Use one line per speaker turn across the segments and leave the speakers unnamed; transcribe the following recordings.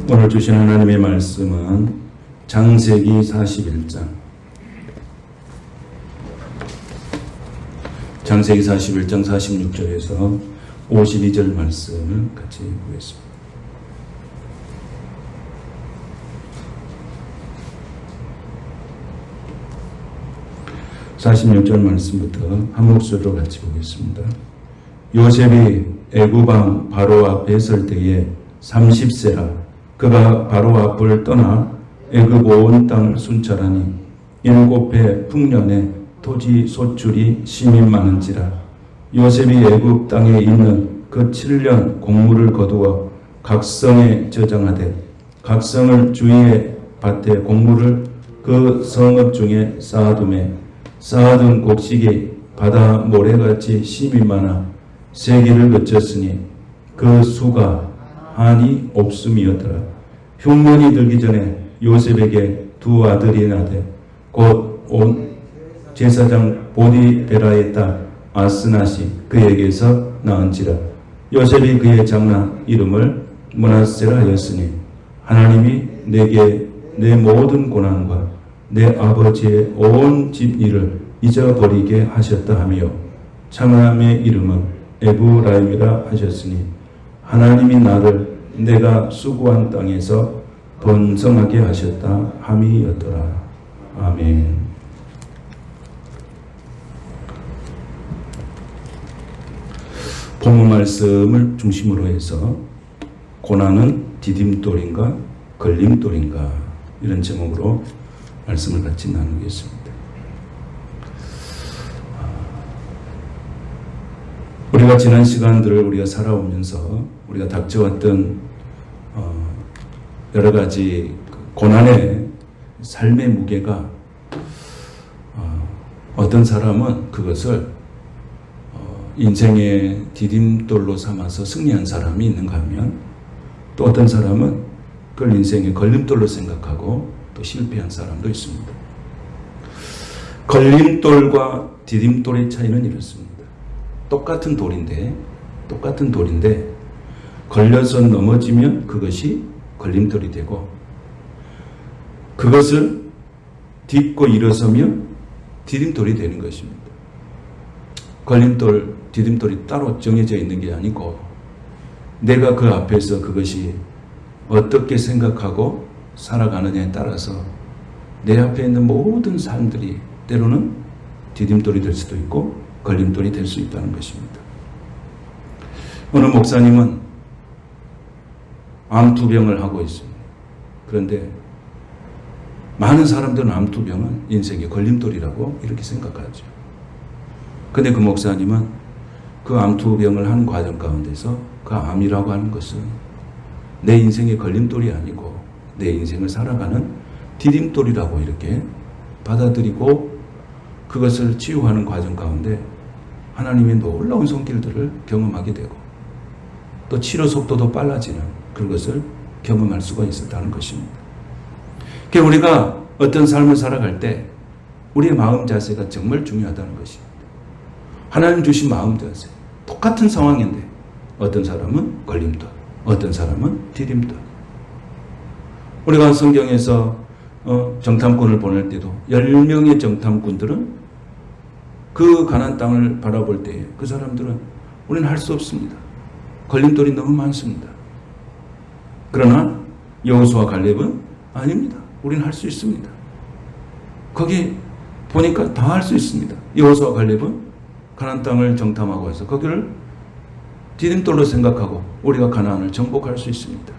오늘 주신 하나님의 말씀은 창세기 41장 창세기 41장 46절에서 52절 말씀을 같이 보겠습니다. (46절) 말씀부터 한 목소리로 같이 보겠습니다. 요셉이 애굽 왕 바로 앞에 설 때에 30세라. 그가 바로 앞을 떠나 애굽 온 땅을 순찰하니 7해 풍년에 토지 소출이 심히 많은지라. 요셉이 애굽 땅에 있는 그 7년 곡물을 거두어 각성에 저장하되 각성을 주위의 밭에 곡물을 그 성읍 중에 쌓아두매 쌓아둔 곡식이 바다 모래같이 심히 많아 세기를 거쳤으니 그 수가 한이 없음이었더라. 흉년이 들기 전에 요셉에게 두 아들이 나되 곧 온 제사장 보디베라의 딸 아스낫이 그에게서 낳은지라. 요셉이 그의 장남 이름을 므낫세라 하였으니 하나님이 내게 내 모든 고난과 내 아버지의 온 집 일을 잊어버리게 하셨다 하며 장남의 이름은 에브라임이라 하셨으니 하나님이 나를 내가 수고한 땅에서 번성하게 하셨다 함이었더라. 아멘. 본문 말씀을 중심으로 해서 고난은 디딤돌인가 걸림돌인가 이런 제목으로 말씀을 같이 나누겠습니다. 우리가 지난 시간들을 우리가 살아오면서 우리가 닥쳐왔던 여러 가지 고난의 삶의 무게가 어떤 사람은 그것을 인생의 디딤돌로 삼아서 승리한 사람이 있는가 하면 또 어떤 사람은 그걸 인생의 걸림돌로 생각하고 또 실패한 사람도 있습니다. 걸림돌과 디딤돌의 차이는 이렇습니다. 똑같은 돌인데 걸려서 넘어지면 그것이 걸림돌이 되고 그것을 딛고 일어서면 디딤돌이 되는 것입니다. 걸림돌, 디딤돌이 따로 정해져 있는 게 아니고 내가 그 앞에서 그것이 어떻게 생각하고 살아가느냐에 따라서 내 앞에 있는 모든 삶들이 때로는 디딤돌이 될 수도 있고 걸림돌이 될 수 있다는 것입니다. 어느 목사님은 암투병을 하고 있습니다. 그런데 많은 사람들은 암투병은 인생의 걸림돌이라고 이렇게 생각하죠. 그런데 그 목사님은 그 암투병을 하는 과정 가운데서 그 암이라고 하는 것은 내 인생의 걸림돌이 아니고 내 인생을 살아가는 디딤돌이라고 이렇게 받아들이고 그것을 치유하는 과정 가운데 하나님의 놀라운 손길들을 경험하게 되고 또 치료 속도도 빨라지는 그것을 경험할 수가 있었다는 것입니다. 그러니까 우리가 어떤 삶을 살아갈 때 우리의 마음 자세가 정말 중요하다는 것입니다. 하나님 주신 마음 자세 똑같은 상황인데 어떤 사람은 걸림돌, 어떤 사람은 디딤돌. 우리가 성경에서 정탐꾼을 보낼 때도 10명의 정탐꾼들은 그 가나안 땅을 바라볼 때 그 사람들은 우리는 할 수 없습니다. 걸림돌이 너무 많습니다. 그러나 여호수아 갈렙은 아닙니다. 우리는 할 수 있습니다. 거기 보니까 다 할 수 있습니다. 여호수아 갈렙은 가나안 땅을 정탐하고 와서 거기를 디딤돌로 생각하고 우리가 가나안을 정복할 수 있습니다.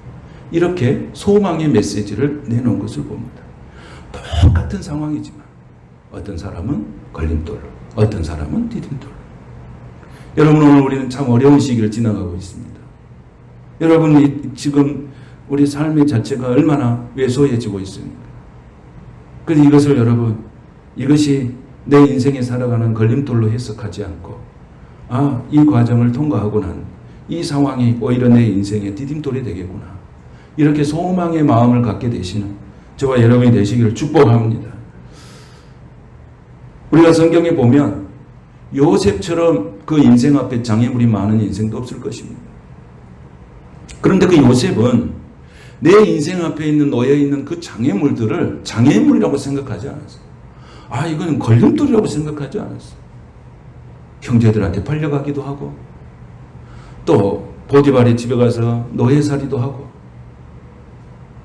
이렇게 소망의 메시지를 내놓은 것을 봅니다. 똑같은 상황이지만 어떤 사람은 걸림돌로, 어떤 사람은 디딤돌로. 여러분, 오늘 우리는 참 어려운 시기를 지나가고 있습니다. 여러분, 지금 우리 삶의 자체가 얼마나 왜소해지고 있습니까? 그런데 이것을 여러분, 이것이 내 인생에 살아가는 걸림돌로 해석하지 않고 이 과정을 통과하고 난 이 상황이 오히려 내 인생의 디딤돌이 되겠구나. 이렇게 소망의 마음을 갖게 되시는 저와 여러분이 되시기를 축복합니다. 우리가 성경에 보면 요셉처럼 그 인생 앞에 장애물이 많은 인생도 없을 것입니다. 그런데 그 요셉은 내 인생 앞에 있는 놓여 있는 그 장애물들을 장애물이라고 생각하지 않았어요. 아, 이건 걸림돌이라고 생각하지 않았어요. 형제들한테 팔려가기도 하고, 또 보디발의 집에 가서 노예살이도 하고,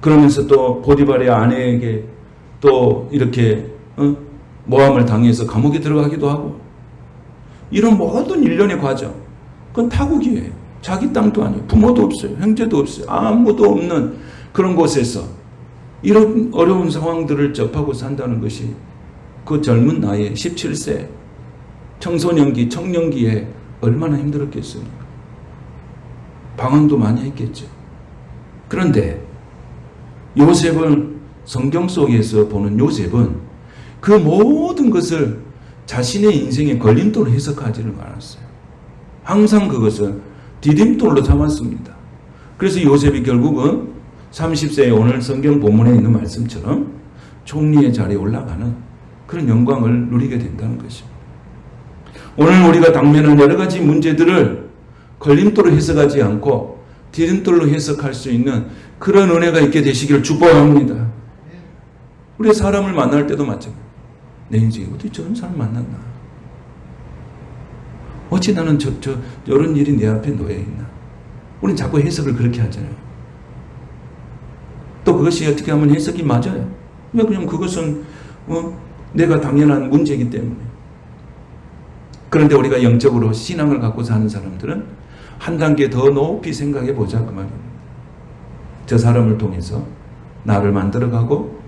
그러면서 또 보디발의 아내에게 또 이렇게 모함을 당해서 감옥에 들어가기도 하고, 이런 모든 일련의 과정, 그건 타국이에요. 자기 땅도 아니에요. 부모도 없어요. 형제도 없어요. 아무도 없는 그런 곳에서 이런 어려운 상황들을 접하고 산다는 것이 그 젊은 나이에 17세 청소년기, 청년기에 얼마나 힘들었겠습니까? 방황도 많이 했겠죠. 그런데 요셉은, 성경 속에서 보는 요셉은 그 모든 것을 자신의 인생의 걸림돌로 해석하지를 않았어요. 항상 그것을 디딤돌로 삼았습니다. 그래서 요셉이 결국은 30세에 오늘 성경 본문에 있는 말씀처럼 총리의 자리에 올라가는 그런 영광을 누리게 된다는 것입니다. 오늘 우리가 당면한 여러 가지 문제들을 걸림돌로 해석하지 않고 디딤돌로 해석할 수 있는 그런 은혜가 있게 되시기를 축복합니다. 우리 사람을 만날 때도 마찬가지예요. 내 인생에 어떻게 저런 사람 만났나? 어찌 나는 저런 일이 내 앞에 놓여 있나? 우리는 자꾸 해석을 그렇게 하잖아요. 또 그것이 어떻게 하면 해석이 맞아요. 그냥 그것은 내가 당연한 문제이기 때문에. 그런데 우리가 영적으로 신앙을 갖고 사는 사람들은 한 단계 더 높이 생각해 보자 그 말입니다. 저 사람을 통해서 나를 만들어가고,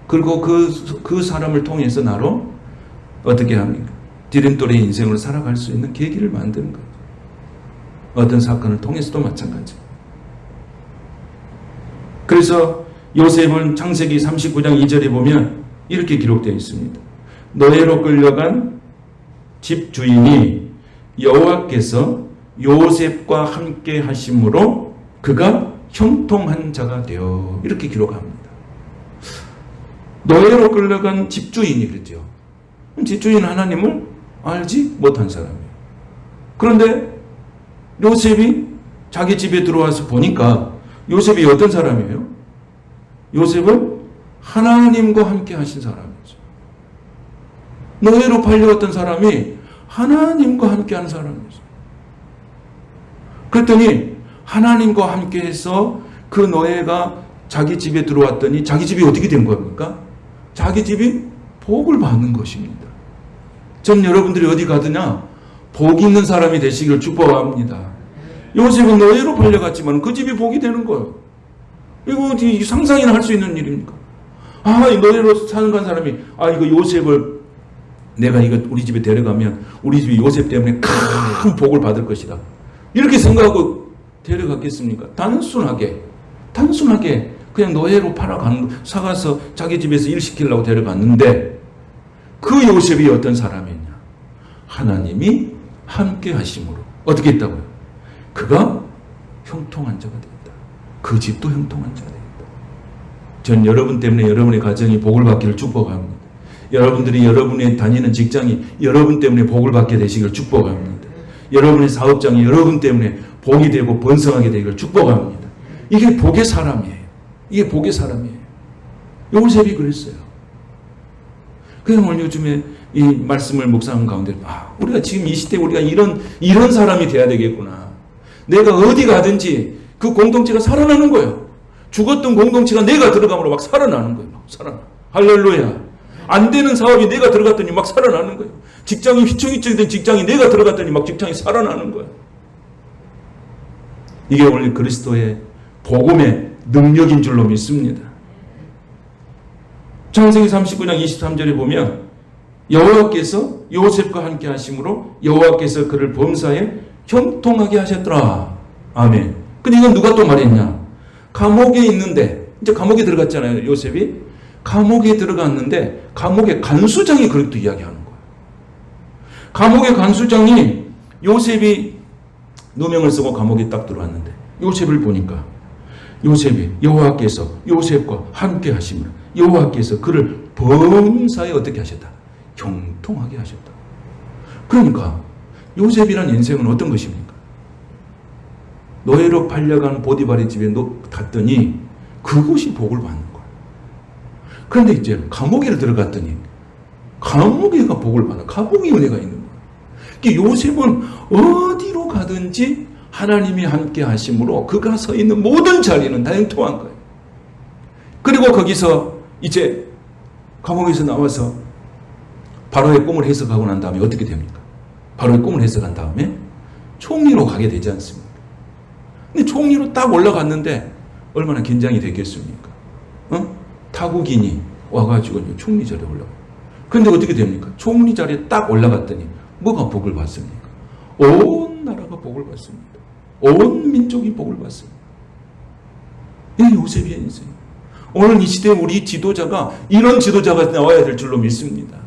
그리고 그 사람을 통해서 나로 어떻게 합니까? 디딤돌의 인생으로 살아갈 수 있는 계기를 만드는 거예요. 어떤 사건을 통해서도 마찬가지입니다. 그래서 요셉은 창세기 39장 2절에 보면 이렇게 기록되어 있습니다. 노예로 끌려간 집주인이 여호와께서 요셉과 함께 하심으로 그가 형통한 자가 되어, 이렇게 기록합니다. 노예로 끌려간 집주인이 그랬죠. 집주인 하나님을 알지 못한 사람이에요. 그런데 요셉이 자기 집에 들어와서 보니까 요셉이 어떤 사람이에요? 요셉은 하나님과 함께 하신 사람이죠. 노예로 팔려왔던 사람이 하나님과 함께 하는 사람이죠. 그랬더니 하나님과 함께 해서 그 노예가 자기 집에 들어왔더니 자기 집이 어떻게 된 겁니까? 자기 집이 복을 받는 것입니다. 전 여러분들이 어디 가느냐 복 있는 사람이 되시기를 축복합니다. 요셉은 노예로 팔려갔지만 그 집이 복이 되는 거예요. 이거 상상이나 할 수 있는 일입니까? 아, 이 노예로 사는 간 사람이, 아, 이거 요셉을 내가 이거 우리 집에 데려가면 우리 집이 요셉 때문에 큰 복을 받을 것이다. 이렇게 생각하고 데려갔겠습니까? 단순하게 그냥 노예로 사가서 자기 집에서 일 시키려고 데려갔는데, 그 요셉이 어떤 사람이냐? 하나님이 함께 하심으로 어떻게 했다고요? 그가 형통한 자가 되었다. 그 집도 형통한 자가 되었다. 전 여러분 때문에 여러분의 가정이 복을 받기를 축복합니다. 여러분들이 여러분의 다니는 직장이 여러분 때문에 복을 받게 되시기를 축복합니다. 여러분의 사업장이 여러분 때문에 복이 되고 번성하게 되기를 축복합니다. 이게 복의 사람이에요. 이게 복의 사람이에요. 요셉이 그랬어요. 그냥 오늘 요즘에 이 말씀을 묵상하는 가운데, 아, 우리가 지금 이 시대에 우리가 이런 사람이 돼야 되겠구나. 내가 어디 가든지 그 공동체가 살아나는 거예요. 죽었던 공동체가 내가 들어감으로 막 살아나는 거예요. 막 살아나. 할렐루야. 안 되는 사업이 내가 들어갔더니 막 살아나는 거예요. 직장이 휘청휘청 된 직장이 내가 들어갔더니 막 직장이 살아나는 거예요. 이게 원래 그리스도의 복음의 능력인 줄로 믿습니다. 창세기 39장 23절에 보면 여호와께서 요셉과 함께 하심으로 여호와께서 그를 범사에 형통하게 하셨더라. 아멘. 근데 이건 누가 또 말했냐? 감옥에 있는데, 이제 감옥에 들어갔잖아요, 요셉이. 감옥에 들어갔는데 감옥의 간수장이 그렇게 이야기하는 거예요. 감옥의 간수장이 요셉이 누명을 쓰고 감옥에 딱 들어왔는데 요셉을 보니까 요셉이 여호와께서 요셉과 함께 하시면 여호와께서 그를 범사에 어떻게 하셨다? 형통하게 하셨다. 그러니까 요셉이란 인생은 어떤 것입니까? 노예로 팔려간 보디발의 집에 갔더니 그것이 복을 받는 거예요. 그런데 이제 감옥에 들어갔더니 감옥에가 복을 받아. 감옥에 은혜가 있는 거예요. 그러니까 요셉은 어디로 가든지 하나님이 함께 하심으로 그가 서 있는 모든 자리는 다 형통한 거예요. 그리고 거기서 이제 감옥에서 나와서 바로의 꿈을 해석하고 난 다음에 어떻게 됩니까? 바로의 꿈을 해석한 다음에 총리로 가게 되지 않습니까? 근데 총리로 딱 올라갔는데 얼마나 긴장이 됐겠습니까? 타국인이 와가지고 총리 자리에 올라가요. 근데 어떻게 됩니까? 총리 자리에 딱 올라갔더니 뭐가 복을 받습니까? 온 나라가 복을 받습니다. 온 민족이 복을 받습니다. 이 요셉의 인생. 오늘 이 시대에 우리 지도자가 이런 지도자가 나와야 될 줄로 믿습니다.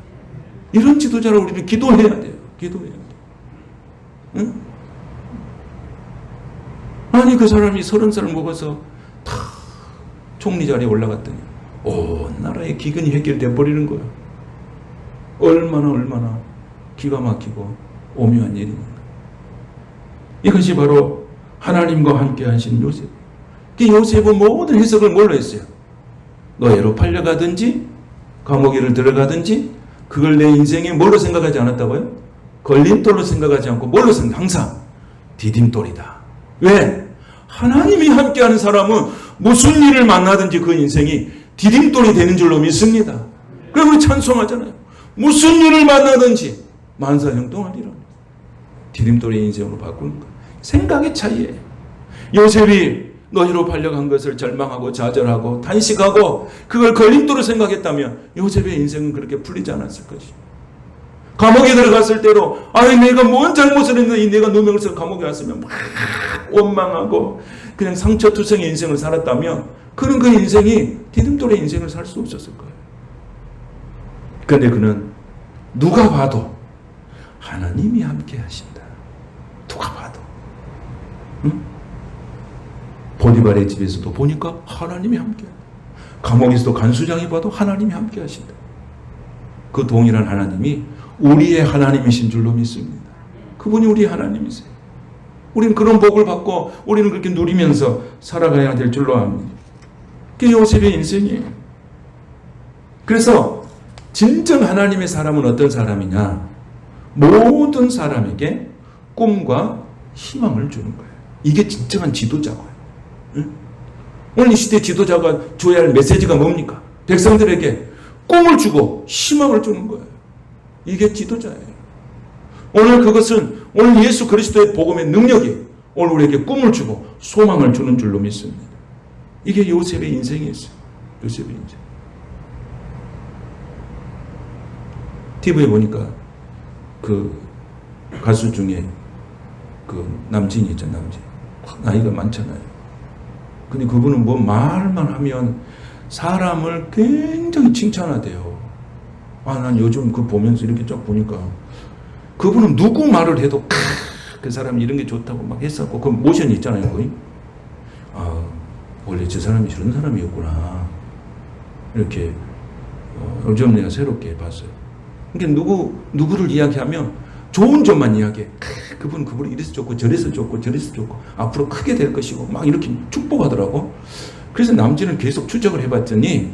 이런 지도자를 우리는 기도해야 돼요. 기도해야 돼요. 응? 아니 그 사람이 30살을 먹어서 다 총리 자리에 올라갔더니 온 나라의 기근이 해결돼 버리는 거예요. 얼마나 기가 막히고 오묘한 일입니다. 이것이 바로 하나님과 함께 하신 요셉. 요셉은 모든 해석을 뭘로 했어요? 노예로 팔려가든지 감옥에를 들어가든지 그걸 내 인생에 뭘로 생각하지 않았다고요? 걸림돌로 생각하지 않고 뭘로 생각? 항상 디딤돌이다. 왜? 하나님이 함께하는 사람은 무슨 일을 만나든지 그 인생이 디딤돌이 되는 줄로 믿습니다. 그래서 우리 찬송하잖아요. 무슨 일을 만나든지 만사형통하리라. 디딤돌의 인생으로 바꾸는 거예요. 생각의 차이예요. 요셉이 노예로 팔려간 것을 절망하고 좌절하고 단식하고 그걸 걸림돌로 생각했다면 요셉의 인생은 그렇게 풀리지 않았을 것이죠. 감옥에 들어갔을 때로 내가 뭔 잘못을 했는데 내가 누명을 써서 감옥에 왔으면 막 원망하고 그냥 상처투성의 인생을 살았다면 그는 그 인생이 디딤돌의 인생을 살 수 없었을 거예요. 그런데 그는 누가 봐도 하나님이 함께 하신다. 누가 봐도. 응? 보디발의 집에서도 보니까 하나님이 함께 한다. 감옥에서도 간수장이 봐도 하나님이 함께 하신다. 그 동일한 하나님이 우리의 하나님이신 줄로 믿습니다. 그분이 우리의 하나님이세요. 우리는 그런 복을 받고 우리는 그렇게 누리면서 살아가야 될 줄로 압니다. 그게 요셉의 인생이에요. 그래서 진정 하나님의 사람은 어떤 사람이냐? 모든 사람에게 꿈과 희망을 주는 거예요. 이게 진정한 지도자고요. 응? 오늘 이 시대 지도자가 줘야 할 메시지가 뭡니까? 백성들에게 꿈을 주고 희망을 주는 거예요. 이게 지도자예요. 오늘 그것은 오늘 예수 그리스도의 복음의 능력이 오늘 우리에게 꿈을 주고 소망을 주는 줄로 믿습니다. 이게 요셉의 인생이었어요. 요셉의 인생. TV에 보니까 그 가수 중에 그 남진이 있잖아요. 남진. 나이가 많잖아요. 근데 그분은 뭐 말만 하면 사람을 굉장히 칭찬하대요. 난 요즘 그 보면서 이렇게 쫙 보니까 그분은 누구 말을 해도 그 사람이 이런 게 좋다고 막 했었고 그 모션이 있잖아요. 거의. 원래 저 사람이 저런 사람이었구나. 이렇게 요즘 내가 새롭게 봤어요. 그러니까 누구를 이야기하면 좋은 점만 이야기해. 그분이 이래서 좋고 저래서 좋고 저래서 좋고 앞으로 크게 될 것이고 막 이렇게 축복하더라고. 그래서 남진을 계속 추적을 해봤더니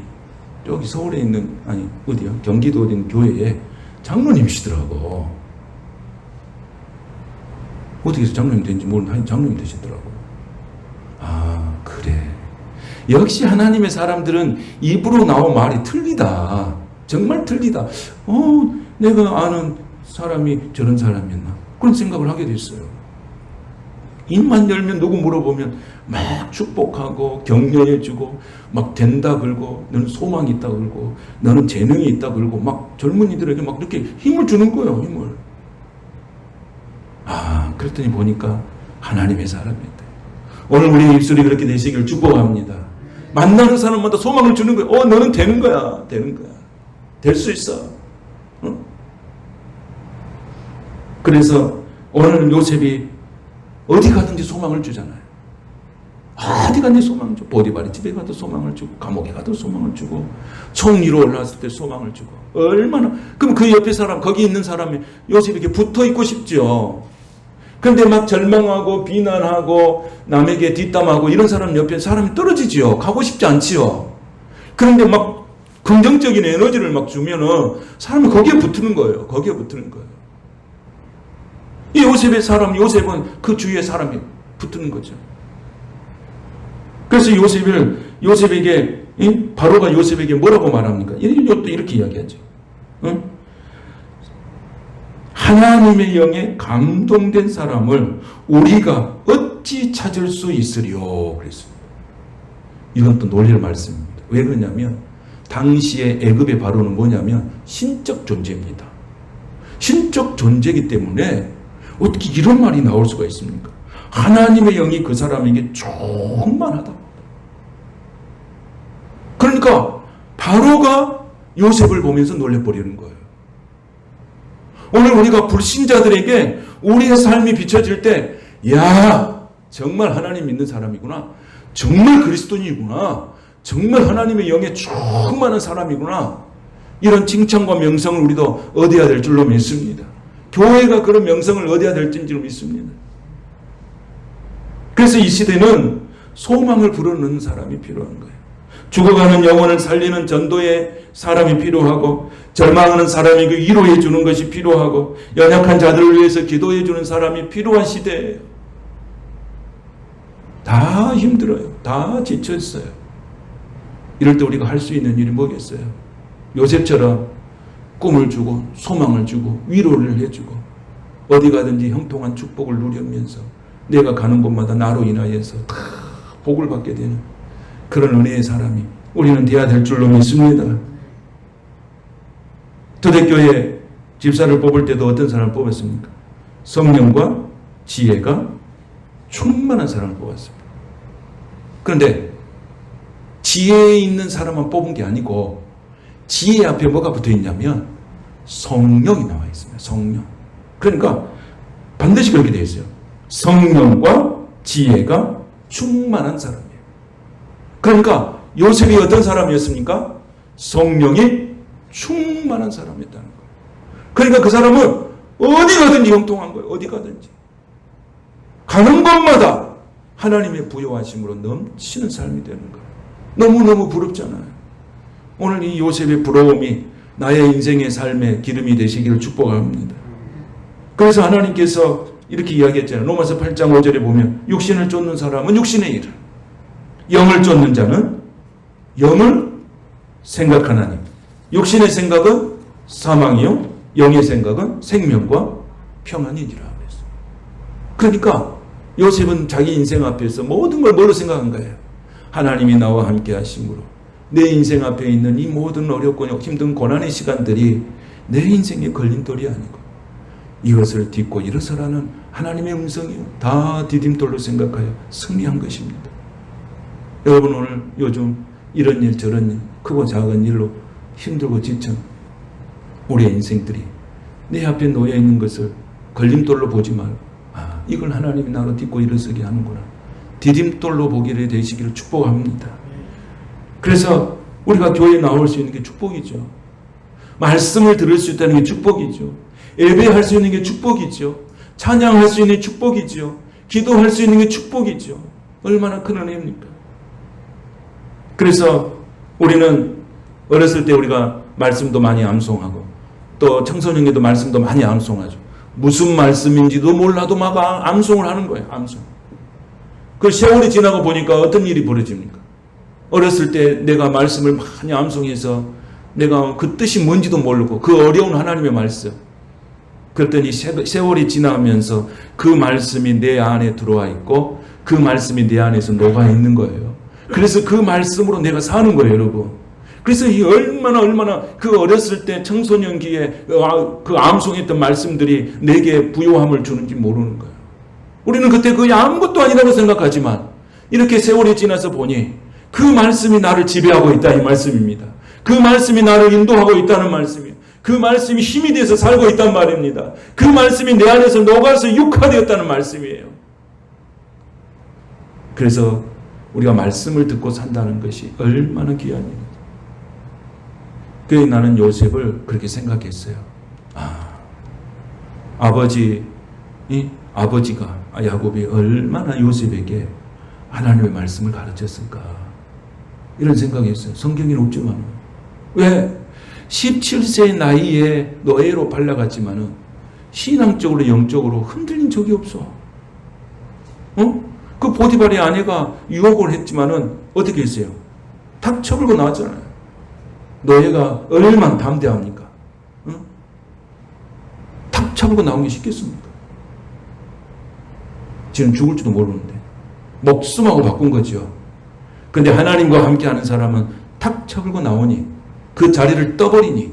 여기 서울에 있는 어디야? 경기도 어디 있는 교회에 장로님이시더라고. 어떻게 해서 장로님 된지 모르는데 장로님 되시더라고. 그래. 역시 하나님의 사람들은 입으로 나온 말이 틀리다. 정말 틀리다. 내가 아는 사람이 저런 사람이었나? 그런 생각을 하게 됐어요. 입만 열면 누구 물어보면 막 축복하고 격려해주고 막 된다 그러고 너는 소망이 있다 그러고 너는 재능이 있다 그러고 막 젊은이들에게 막 이렇게 힘을 주는 거예요. 힘을. 그랬더니 보니까 하나님의 사람이었다. 오늘 우리의 입술이 그렇게 되시길 축복합니다. 만나는 사람마다 소망을 주는 거예요. 너는 되는 거야. 되는 거야. 될 수 있어. 그래서 오늘 요셉이 어디 가든지 소망을 주잖아요. 어디 가든지 소망을 주고 보디발의 집에 가도 소망을 주고 감옥에 가도 소망을 주고 총리로 올라왔을 때 소망을 주고 얼마나 그럼 그 옆에 사람 거기 있는 사람이 요셉에게 붙어 있고 싶죠. 그런데 막 절망하고 비난하고 남에게 뒷담하고 이런 사람 옆에 사람이 떨어지지요. 가고 싶지 않지요. 그런데 막 긍정적인 에너지를 막 주면은 사람이 거기에 붙는 거예요. 거기에 붙는 거예요. 이 요셉은 그 주위에 사람이 붙는 거죠. 그래서 요셉에게, 바로가 요셉에게 뭐라고 말합니까? 이렇게 이야기하죠. 응? 하나님의 영에 감동된 사람을 우리가 어찌 찾을 수 있으리요? 그랬습니다. 이건 또 놀랄 말씀입니다. 왜 그러냐면, 당시의 애굽의 바로는 뭐냐면, 신적 존재입니다. 신적 존재이기 때문에 어떻게 이런 말이 나올 수가 있습니까? 하나님의 영이 그 사람에게 충만하다. 그러니까 바로가 요셉을 보면서 놀래버리는 거예요. 오늘 우리가 불신자들에게 우리의 삶이 비춰질 때, 야, 정말 하나님 믿는 사람이구나. 정말 그리스도인이구나. 정말 하나님의 영에 충만한 사람이구나. 이런 칭찬과 명성을 우리도 얻어야 될 줄로 믿습니다. 교회가 그런 명성을 얻어야 될 줄로 믿습니다. 그래서 이 시대는 소망을 불어넣는 사람이 필요한 거예요. 죽어가는 영혼을 살리는 전도의 사람이 필요하고, 절망하는 사람에게 위로해 주는 것이 필요하고, 연약한 자들을 위해서 기도해 주는 사람이 필요한 시대예요. 다 힘들어요. 다 지쳤어요. 이럴 때 우리가 할 수 있는 일이 뭐겠어요? 요셉처럼 꿈을 주고 소망을 주고 위로를 해주고 어디 가든지 형통한 축복을 누리면서 내가 가는 곳마다 나로 인하여서 다 복을 받게 되는 그런 은혜의 사람이 우리는 되어야 될 줄로 믿습니다. 초대교회 집사를 뽑을 때도 어떤 사람을 뽑았습니까? 성령과 지혜가 충만한 사람을 뽑았습니다. 그런데 지혜에 있는 사람만 뽑은 게 아니고 지혜 앞에 뭐가 붙어 있냐면 성령이 나와 있습니다. 성령. 그러니까 반드시 그렇게 되어 있어요. 성령과 지혜가 충만한 사람이에요. 그러니까 요셉이 어떤 사람이었습니까? 성령이 충만한 사람이었다는 거예요. 그러니까 그 사람은 어디 가든지 형통한 거예요. 어디 가든지. 가는 곳마다 하나님의 부요하심으로 넘치는 삶이 되는 거예요. 너무너무 부럽잖아요. 오늘 이 요셉의 부러움이 나의 인생의 삶의 기름이 되시기를 축복합니다. 그래서 하나님께서 이렇게 이야기했잖아요. 로마서 8장 5절에 보면 육신을 쫓는 사람은 육신의 일을, 영을 쫓는 자는 영을 생각하나니 육신의 생각은 사망이요 영의 생각은 생명과 평안이니라 그랬어요. 그러니까 요셉은 자기 인생 앞에서 모든 걸 뭘로 생각한 거예요? 하나님이 나와 함께 하심으로 내 인생 앞에 있는 이 모든 어렵고 힘든 고난의 시간들이 내 인생의 걸림돌이 아니고 이것을 딛고 일어서라는 하나님의 음성이요. 다 디딤돌로 생각하여 승리한 것입니다. 여러분 오늘 요즘 이런 일 저런 일 크고 작은 일로 힘들고 지친 우리의 인생들이 내 앞에 놓여있는 것을 걸림돌로 보지 말고 이걸 하나님이 나로 딛고 일어서게 하는구나. 디딤돌로 보기를 되시기를 축복합니다. 그래서 우리가 교회에 나올 수 있는 게 축복이죠. 말씀을 들을 수 있다는 게 축복이죠. 예배할 수 있는 게 축복이죠. 찬양할 수 있는 게 축복이죠. 기도할 수 있는 게 축복이죠. 얼마나 큰 은혜입니까? 그래서 우리는 어렸을 때 우리가 말씀도 많이 암송하고 또 청소년에도 말씀도 많이 암송하죠. 무슨 말씀인지도 몰라도 막 암송을 하는 거예요. 암송. 그 세월이 지나고 보니까 어떤 일이 벌어집니까? 어렸을 때 내가 말씀을 많이 암송해서 내가 그 뜻이 뭔지도 모르고 그 어려운 하나님의 말씀. 그랬더니 세월이 지나면서 그 말씀이 내 안에 들어와 있고 그 말씀이 내 안에서 녹아 있는 거예요. 그래서 그 말씀으로 내가 사는 거예요, 여러분. 그래서 이 얼마나 그 어렸을 때 청소년기에 그 암송했던 말씀들이 내게 부요함을 주는지 모르는 거예요. 우리는 그때 그게 아무것도 아니라고 생각하지만 이렇게 세월이 지나서 보니 그 말씀이 나를 지배하고 있다 이 말씀입니다. 그 말씀이 나를 인도하고 있다는 말씀이에요. 그 말씀이 힘이 돼서 살고 있단 말입니다. 그 말씀이 내 안에서 녹아서 육화되었다는 말씀이에요. 그래서 우리가 말씀을 듣고 산다는 것이 얼마나 귀한 일입니다. 그래서 나는 요셉을 그렇게 생각했어요. 아버지가 야곱이 얼마나 요셉에게 하나님의 말씀을 가르쳤을까 이런 생각이 있어요. 성경에는 없지만 왜 17세 나이에 노예로 발라갔지만은 신앙적으로 영적으로 흔들린 적이 없어. 그 보디발의 아내가 유혹을 했지만은 어떻게 했어요? 탁 쳐불고 나왔잖아요. 노예가 얼마나 담대합니까? 탁 쳐불고 나온 게 쉽겠습니까? 지금 죽을지도 모르는데 목숨하고 바꾼 거죠. 근데 하나님과 함께하는 사람은 탁 쳐불고 나오니 그 자리를 떠버리니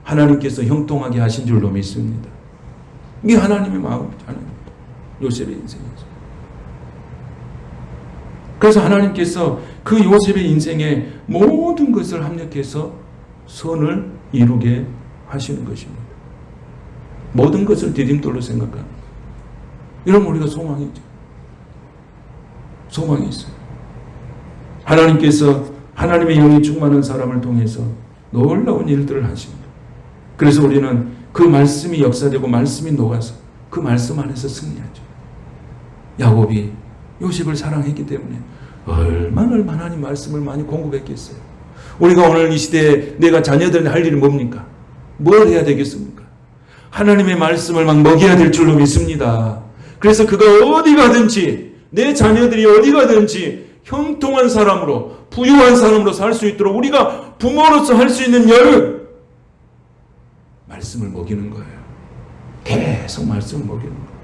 하나님께서 형통하게 하신 줄로 믿습니다. 이게 하나님의 마음입니다. 요셉의 인생이죠. 그래서 하나님께서 그 요셉의 인생에 모든 것을 합력해서 선을 이루게 하시는 것입니다. 모든 것을 디딤돌로 생각하는. 이러면 우리가 소망이죠. 소망이 있어요. 하나님께서 하나님의 영이 충만한 사람을 통해서 놀라운 일들을 하십니다. 그래서 우리는 그 말씀이 역사되고 말씀이 녹아서 그 말씀 안에서 승리하죠. 야곱이 요셉을 사랑했기 때문에 얼마나 하나님 말씀을 많이 공급했겠어요. 우리가 오늘 이 시대에 내가 자녀들한테 할 일이 뭡니까? 뭘 해야 되겠습니까? 하나님의 말씀을 막 먹여야 될 줄로 믿습니다. 그래서 그가 어디 가든지 내 자녀들이 어디 가든지 형통한 사람으로 부유한 사람으로 살 수 있도록 우리가 부모로서 할 수 있는 일은 말씀을 먹이는 거예요. 계속 말씀을 먹이는 거예요.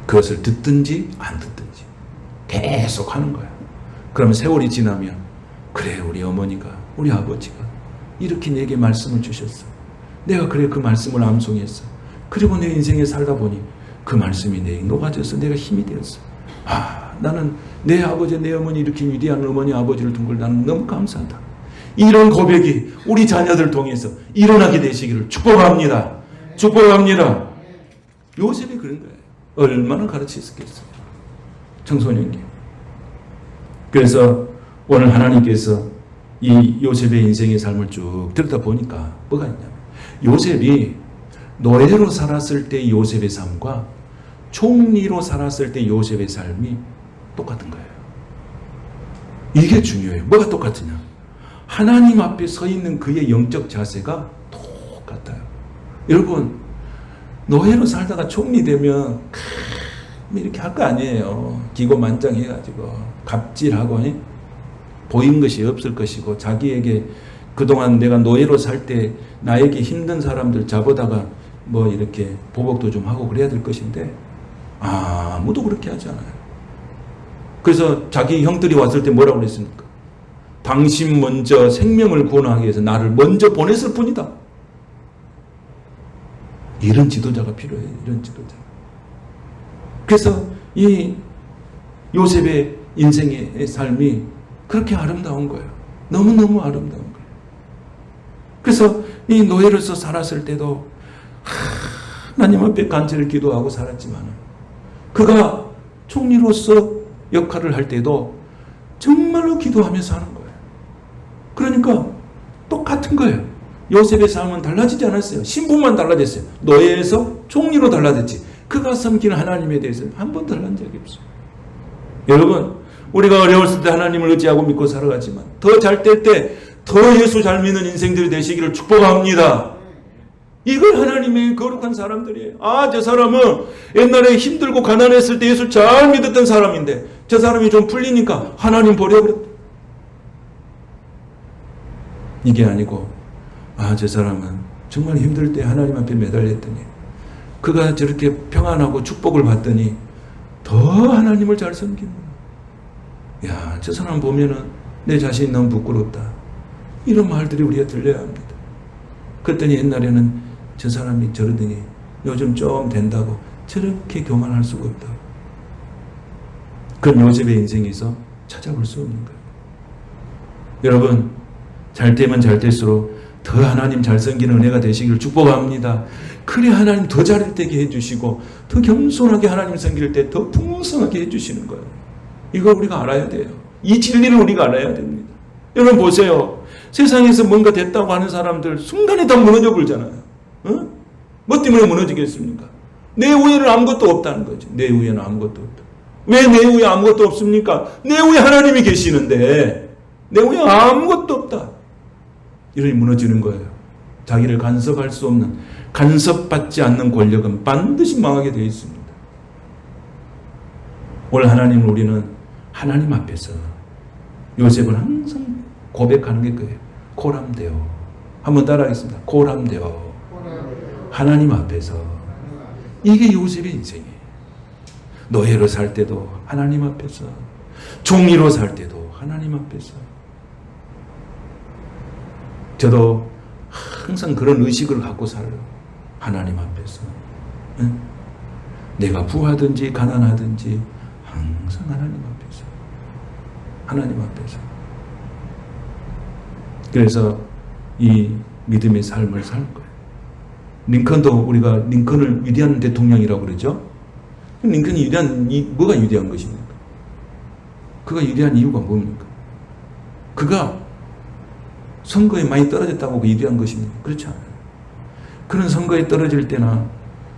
그것을 듣든지 안 듣든지 계속 하는 거예요. 그러면 세월이 지나면 그래 우리 어머니가 우리 아버지가 이렇게 내게 말씀을 주셨어. 내가 그래 그 말씀을 암송했어. 그리고 내 인생에 살다 보니 그 말씀이 내게 녹아져서 내가 힘이 되었어. 나는 내 아버지 내 어머니 이렇게 위대한 어머니 아버지를 둔 걸 나는 너무 감사하다. 이런 고백이 우리 자녀들 통해서 일어나게 되시기를 축복합니다. 축복합니다. 요셉이 그런 거예요. 얼마나 가르치셨겠어요. 청소년기. 그래서 오늘 하나님께서 이 요셉의 인생의 삶을 쭉 들여다보니까 뭐가 있냐면 요셉이 노예로 살았을 때 요셉의 삶과 총리로 살았을 때 요셉의 삶이 똑같은 거예요. 이게 중요해요. 뭐가 똑같으냐? 하나님 앞에 서 있는 그의 영적 자세가 똑같아요. 여러분 노예로 살다가 총리 되면 이렇게 할 거 아니에요. 기고만장해가지고 갑질하고 보이는 것이 없을 것이고 자기에게 그동안 내가 노예로 살 때 나에게 힘든 사람들 잡아다가 뭐 이렇게 보복도 좀 하고 그래야 될 것인데 아무도 그렇게 하지 않아요. 그래서 자기 형들이 왔을 때 뭐라고 그랬습니까? 당신 먼저 생명을 구원하기 위해서 나를 먼저 보냈을 뿐이다. 이런 지도자가 필요해요. 이런 지도자. 그래서 이 요셉의 인생의 삶이 그렇게 아름다운 거예요. 너무너무 아름다운 거예요. 그래서 이 노예로서 살았을 때도 하나님 앞에 간절히 기도하고 살았지만 그가 총리로서 역할을 할 때도 정말로 기도하면서 하는 거예요. 그러니까 똑같은 거예요. 요셉의 삶은 달라지지 않았어요. 신분만 달라졌어요. 노예에서 총리로 달라졌지. 그가 섬기는 하나님에 대해서는 한 번도 달라진 적이 없어요. 여러분 우리가 어려웠을 때 하나님을 의지하고 믿고 살아가지만 더 잘 될 때 더 예수 잘 믿는 인생들이 되시기를 축복합니다. 이걸 하나님의 거룩한 사람들이에요. 저 사람은 옛날에 힘들고 가난했을 때 예수 잘 믿었던 사람인데 저 사람이 좀 풀리니까 하나님 버려버렸다. 이게 아니고 저 사람은 정말 힘들 때 하나님 앞에 매달렸더니 그가 저렇게 평안하고 축복을 받더니 더 하나님을 잘 섬기는 거야. 저 사람 보면은 내 자신이 너무 부끄럽다. 이런 말들이 우리가 들려야 합니다. 그랬더니 옛날에는 저 사람이 저러더니 요즘 좀 된다고 저렇게 교만할 수가 없다고. 그건 요셉의 인생에서 찾아볼 수 없는 거예요. 여러분 잘 되면 잘 될수록 더 하나님 잘 섬기는 은혜가 되시기를 축복합니다. 그래 하나님 더 잘되게 해주시고 더 겸손하게 하나님 섬길 때 더 풍성하게 해주시는 거예요. 이걸 우리가 알아야 돼요. 이 진리를 우리가 알아야 됩니다. 여러분 보세요. 세상에서 뭔가 됐다고 하는 사람들 순간에 다 무너져 버리잖아요. 뭐 때문에 무너지겠습니까? 내 후에는 아무것도 없다는 거죠. 내 후에는 아무것도 없다. 왜 내 후에 아무것도 없습니까? 내 후에 하나님이 계시는데 내 후에 아무것도 없다. 이러니 무너지는 거예요. 자기를 간섭할 수 없는, 간섭받지 않는 권력은 반드시 망하게 되어 있습니다. 오늘 하나님을 우리는 하나님 앞에서, 요셉은 항상 고백하는 게 그거예요. 고람되어. 한번 따라하겠습니다. 고람되어. 하나님 앞에서. 이게 요셉의 인생이에요. 노예로 살 때도 하나님 앞에서, 종이로 살 때도 하나님 앞에서. 저도 항상 그런 의식을 갖고 살아요. 하나님 앞에서. 응? 내가 부하든지 가난하든지 항상 하나님 앞에서. 하나님 앞에서. 그래서 이 믿음의 삶을 살 거예요. 링컨도 우리가 링컨을 위대한 대통령이라고 그러죠. 링컨이 뭐가 위대한 것입니까? 그가 위대한 이유가 뭡니까? 그가 선거에 많이 떨어졌다고 위대한 것입니까? 그렇지 않아요. 그는 선거에 떨어질 때나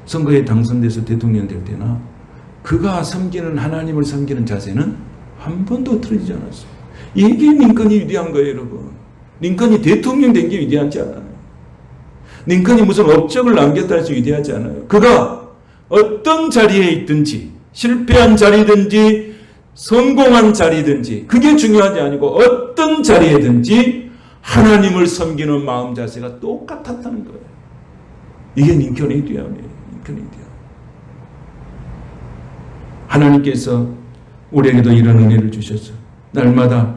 선거에 당선돼서 대통령 될 때나 그가 섬기는, 하나님을 섬기는 자세는 한 번도 틀어지지 않았어요. 이게 링컨이 위대한 거예요, 여러분. 링컨이 대통령 된 게 위대하지 않아요. 링컨이 무슨 업적을 남겼다 해서 위대하지 않아요. 그가 어떤 자리에 있든지, 실패한 자리든지 성공한 자리든지 그게 중요하지 아니고 어떤 자리에든지 하나님을 섬기는 마음 자세가 똑같았다는 거예요. 이게 링컨의 위대함이에요. 링컨의 위대함. 하나님께서 우리에게도 이런 은혜를 주셔서 날마다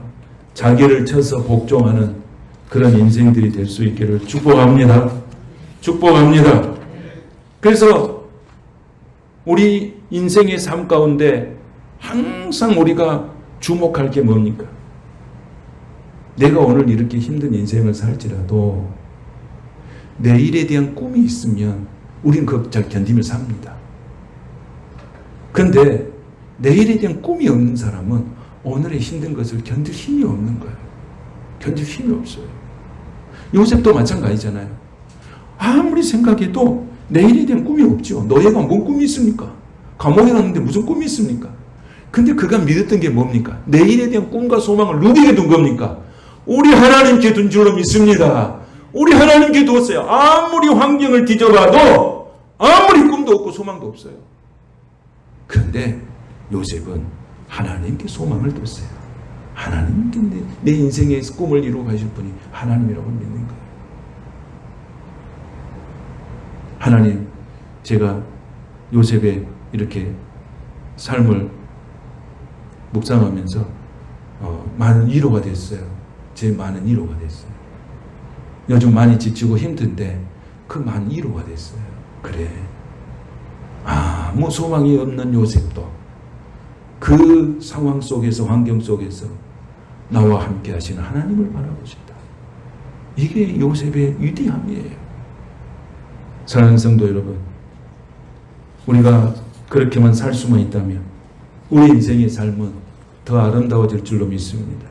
자기를 쳐서 복종하는 그런 인생들이 될 수 있기를 축복합니다. 축복합니다. 그래서 우리 인생의 삶 가운데 항상 우리가 주목할 게 뭡니까? 내가 오늘 이렇게 힘든 인생을 살지라도 내일에 대한 꿈이 있으면 우리는 그걸 잘 견디며 삽니다. 그런데 내일에 대한 꿈이 없는 사람은 오늘의 힘든 것을 견딜 힘이 없는 거예요. 견딜 힘이 없어요. 요셉도 마찬가지잖아요. 아무리 생각해도 내일에 대한 꿈이 없죠. 노예가 뭔 꿈이 있습니까? 감옥에 갔는데 무슨 꿈이 있습니까? 근데 그가 믿었던 게 뭡니까? 내일에 대한 꿈과 소망을 누구에게 둔 겁니까? 우리 하나님께 둔 줄로 믿습니다. 우리 하나님께 두었어요. 아무리 환경을 뒤져봐도 아무리 꿈도 없고 소망도 없어요. 그런데 요셉은 하나님께 소망을 뒀어요. 하나님께 내 인생의 꿈을 이루어 가실 분이 하나님이라고 믿는 거예요. 하나님, 제가 요셉의 이렇게 삶을 묵상하면서 많은 위로가 됐어요. 제 많은 위로가 됐어요. 요즘 많이 지치고 힘든데 그 많은 위로가 됐어요. 그래, 아무 소망이 없는 요셉도 그 상황 속에서, 환경 속에서 나와 함께 하시는 하나님을 바라보고 싶다. 이게 요셉의 위대함이에요. 사랑하는 성도 여러분, 우리가 그렇게만 살 수만 있다면 우리 인생의 삶은 더 아름다워질 줄로 믿습니다.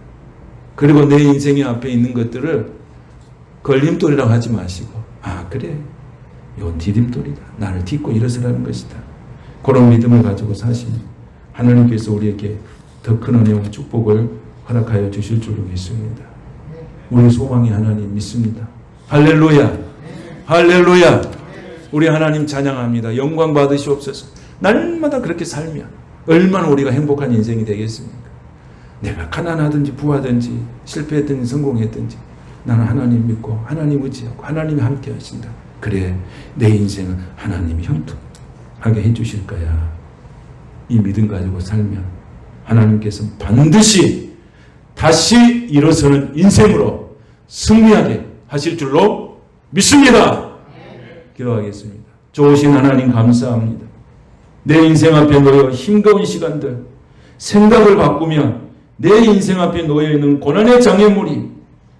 그리고 내 인생의 앞에 있는 것들을 걸림돌이라고 하지 마시고, 아 그래, 이건 디딤돌이다. 나를 딛고 일어서라는 것이다. 그런 믿음을 가지고 사시면 하나님께서 우리에게 더 큰 은혜와 축복을 허락하여 주실 줄로 믿습니다. 우리 소망이 하나님 믿습니다. 할렐루야, 할렐루야. 우리 하나님 찬양합니다. 영광 받으시옵소서. 날마다 그렇게 살면 얼마나 우리가 행복한 인생이 되겠습니까? 내가 가난하든지 부하든지 실패했든지 성공했든지 나는 하나님 믿고 하나님 의지하고 하나님이 함께 하신다. 그래, 내 인생은 하나님이 형통하게 해주실 거야. 이 믿음 가지고 살면 하나님께서 반드시 다시 일어서는 인생으로 승리하게 하실 줄로 믿습니다. 기도하겠습니다. 좋으신 하나님 감사합니다. 내 인생 앞에 놓여 힘겨운 시간들, 생각을 바꾸면 내 인생 앞에 놓여 있는 고난의 장애물이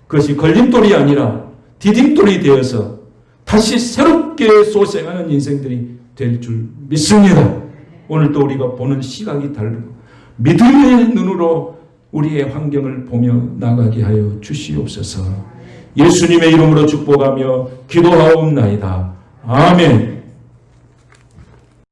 그것이 걸림돌이 아니라 디딤돌이 되어서 다시 새롭게 소생하는 인생들이 될 줄 믿습니다. 오늘 또 우리가 보는 시각이 다르고 믿음의 눈으로 우리의 환경을 보며 나가게 하여 주시옵소서. 예수님의 이름으로 축복하며 기도하옵나이다. 아멘.